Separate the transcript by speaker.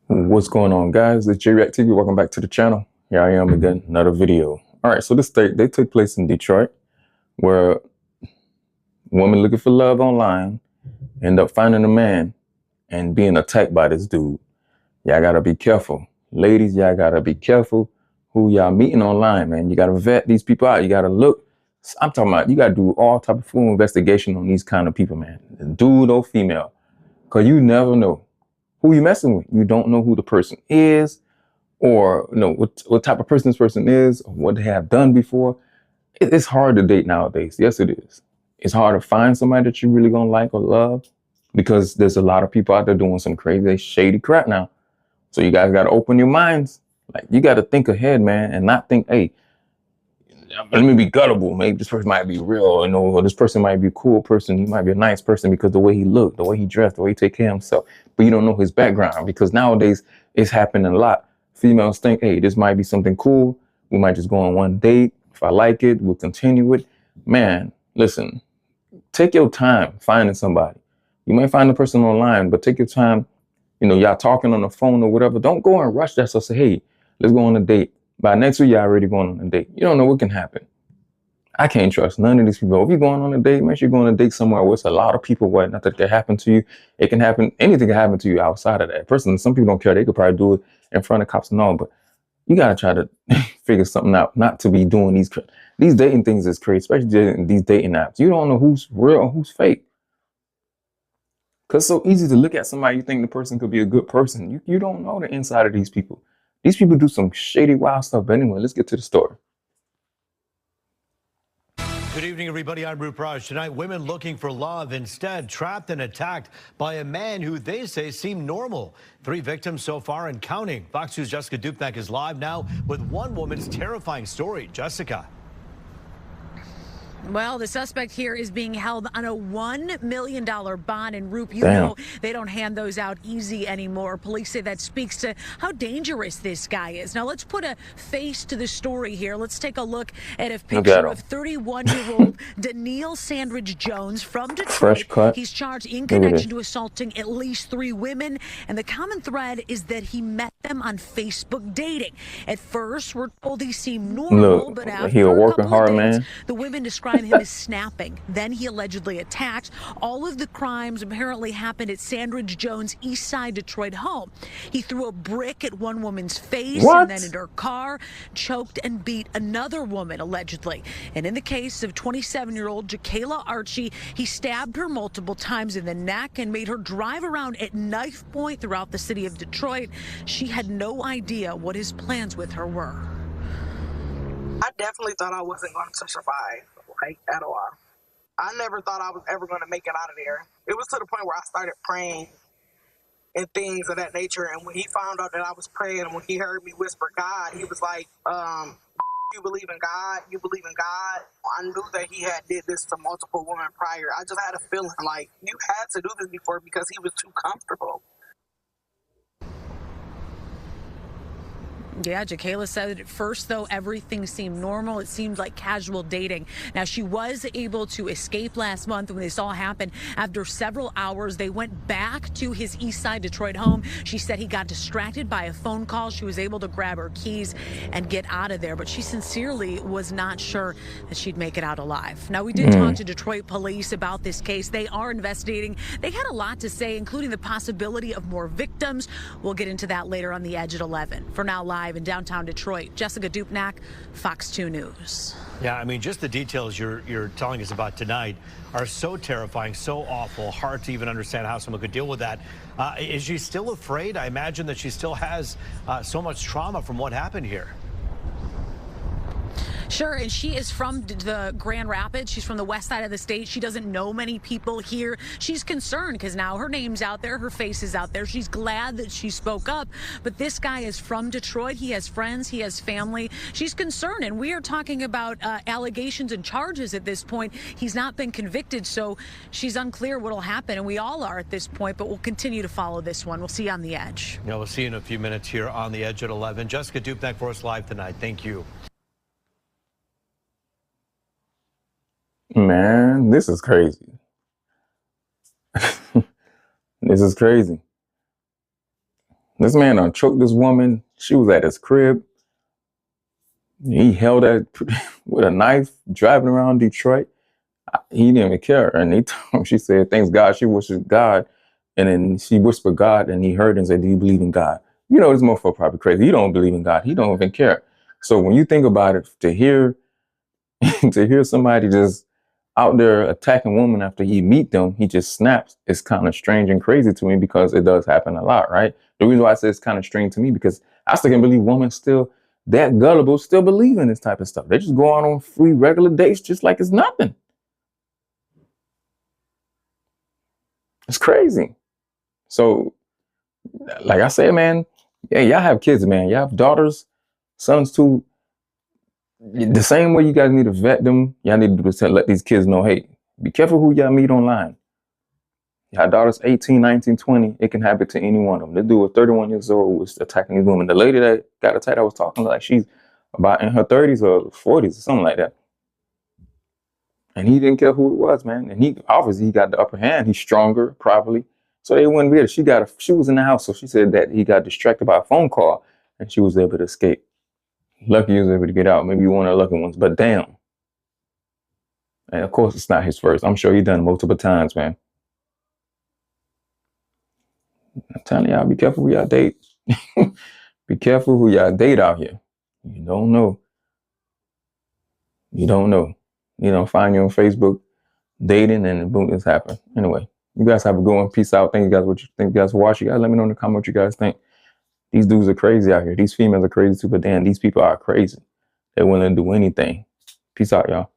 Speaker 1: What's going on, guys? It's JReact TV. Welcome back to the channel. Here I am again, another video. All right, so this they took place in Detroit, where women looking for love online end up finding a man and being attacked by this dude. Y'all gotta be careful, ladies. Y'all gotta be careful who y'all meeting online, man. You gotta vet these people out. You gotta look. I'm talking about you gotta do all type of full investigation on these kind of people, man. Dude or female, cause you never know who you messing with. You don't know who the person is, or what type of person this person is, or what they have done before. It's hard to date nowadays. Yes, it is. It's hard to find somebody that you really gonna like or love, because there's a lot of people out there doing some crazy, shady crap now. So you guys gotta open your minds. Like, you gotta think ahead, man, and not think, hey, let me be gullible. Maybe this person might be real, or this person might be a cool person. He might be a nice person because the way he looked, the way he dressed, the way he take care of himself. But you don't know his background, because nowadays it's happening a lot. Females think, hey, this might be something cool. We might just go on one date. If I like it, we'll continue it. Man, listen, take your time finding somebody. You might find the person online, but take your time. Y'all talking on the phone or whatever. Don't go and rush that. So say, hey, let's go on a date. By next week, y'all already going on a date. You don't know what can happen. I can't trust none of these people. If you're going on a date, make sure you're going on a date somewhere where it's a lot of people. What not that can happen to you. It can happen. Anything can happen to you outside of that person. Some people don't care. They could probably do it in front of cops and all. But you gotta try to figure something out. Not to be doing these dating things is crazy, especially these dating apps. You don't know who's real or who's fake. Cause it's so easy to look at somebody. You think the person could be a good person. You don't know the inside of these people. These people do some shady, wild stuff. But anyway, let's get to the story.
Speaker 2: Good evening, everybody. I'm Rup Raj. Tonight, women looking for love, instead trapped and attacked by a man who they say seemed normal. 3 victims so far and counting. Fox News' Jessica Dupnack is live now with one woman's terrifying story. Jessica.
Speaker 3: Well, the suspect here is being held on a $1 million bond. And Rup, you
Speaker 1: Damn.
Speaker 3: know they don't hand those out easy anymore. Police say that speaks to how dangerous this guy is. Now, let's put a face to the story here. Let's take a look at a picture of 31-year-old Daniil Sandridge Jones from Detroit.
Speaker 1: Fresh cut.
Speaker 3: He's charged in connection to assaulting at least 3 women. And the common thread is that he met them on Facebook dating. At first, we're told he seemed normal, but after
Speaker 1: he a working
Speaker 3: couple
Speaker 1: hard
Speaker 3: of dates,
Speaker 1: man.
Speaker 3: the women describe him as snapping. Then he allegedly attacked. All of the crimes apparently happened at Sandridge Jones' East Side Detroit home. He threw a brick at one woman's face and then into her car, choked and beat another woman, allegedly. And in the case of 27-year-old Jacayla Archie, he stabbed her multiple times in the neck and made her drive around at knife point throughout the city of Detroit. She had no idea what his plans with her were.
Speaker 4: I definitely thought I wasn't going to survive, like, at all. I never thought I was ever going to make it out of there. It was to the point where I started praying and things of that nature. And when he found out that I was praying, and when he heard me whisper God, he was like, you believe in God? You believe in God? I knew that he had did this to multiple women prior. I just had a feeling like you had to do this before, because he was too comfortable.
Speaker 3: Yeah, Jacayla said at first, though, everything seemed normal. It seemed like casual dating. Now, she was able to escape last month when this all happened. After several hours, they went back to his East Side Detroit home. She said he got distracted by a phone call. She was able to grab her keys and get out of there, but she sincerely was not sure that she'd make it out alive. Now, we did talk to Detroit police about this case. They are investigating. They had a lot to say, including the possibility of more victims. We'll get into that later on The Edge at 11. For now, live in downtown Detroit, Jessica Dupnack, Fox 2 News.
Speaker 2: Yeah, I mean, just the details you're telling us about tonight are so terrifying, so awful, hard to even understand how someone could deal with that. Is she still afraid? I imagine that she still has so much trauma from what happened here.
Speaker 3: Sure, and she is from the Grand Rapids. She's from the west side of the state. She doesn't know many people here. She's concerned because now her name's out there, her face is out there. She's glad that she spoke up, but this guy is from Detroit. He has friends, he has family. She's concerned, and we are talking about allegations and charges at this point. He's not been convicted, so she's unclear what will happen, and we all are at this point, but we'll continue to follow this one. We'll see you on The Edge.
Speaker 2: Yeah, we'll see you in a few minutes here on The Edge at 11. Jessica Dupnack for us live tonight. Thank you.
Speaker 1: Man, this is crazy. This is crazy. This man done choked this woman. She was at his crib. He held her with a knife, driving around Detroit. He didn't even care. And she said, thanks God, she wishes God. And then she whispered God, and he heard and said, do you believe in God? You know, this motherfucker probably crazy. He don't believe in God. He don't even care. So when you think about it, to hear somebody just out there attacking women after he meet them, he just snaps. It's kind of strange and crazy to me because it does happen a lot, right? The reason why I say it's kind of strange to me because I still can't believe women still that gullible, still believe in this type of stuff. They just go out on free regular dates just like it's nothing. It's crazy. So, like I said, man, yeah, y'all have kids, man. Y'all have daughters, sons too. The same way you guys need to vet them, y'all need to do to let these kids know, hey, be careful who y'all meet online. Y'all daughters 18, 19, 20, it can happen to any one of them. This dude was 31 years old, was attacking these women. The lady that got attacked, I was talking like she's about in her 30s or 40s or something like that. And he didn't care who it was, man. And he obviously got the upper hand. He's stronger, probably. So they wouldn't get it. She was in the house, so she said that he got distracted by a phone call and she was able to escape. Lucky he was able to get out. Maybe one of the lucky ones, but damn. And of course, it's not his first. I'm sure he done it multiple times, man. I'm telling y'all, be careful who y'all date. Be careful who y'all date out here. You don't know. You don't know. You know, find you on Facebook dating and boom, this happened. Anyway, you guys have a good one. Peace out. Thank you guys what you think you guys for watching. You guys let me know in the comment what you guys think. These dudes are crazy out here. These females are crazy too, but damn, these people are crazy. They're willing to do anything. Peace out, y'all.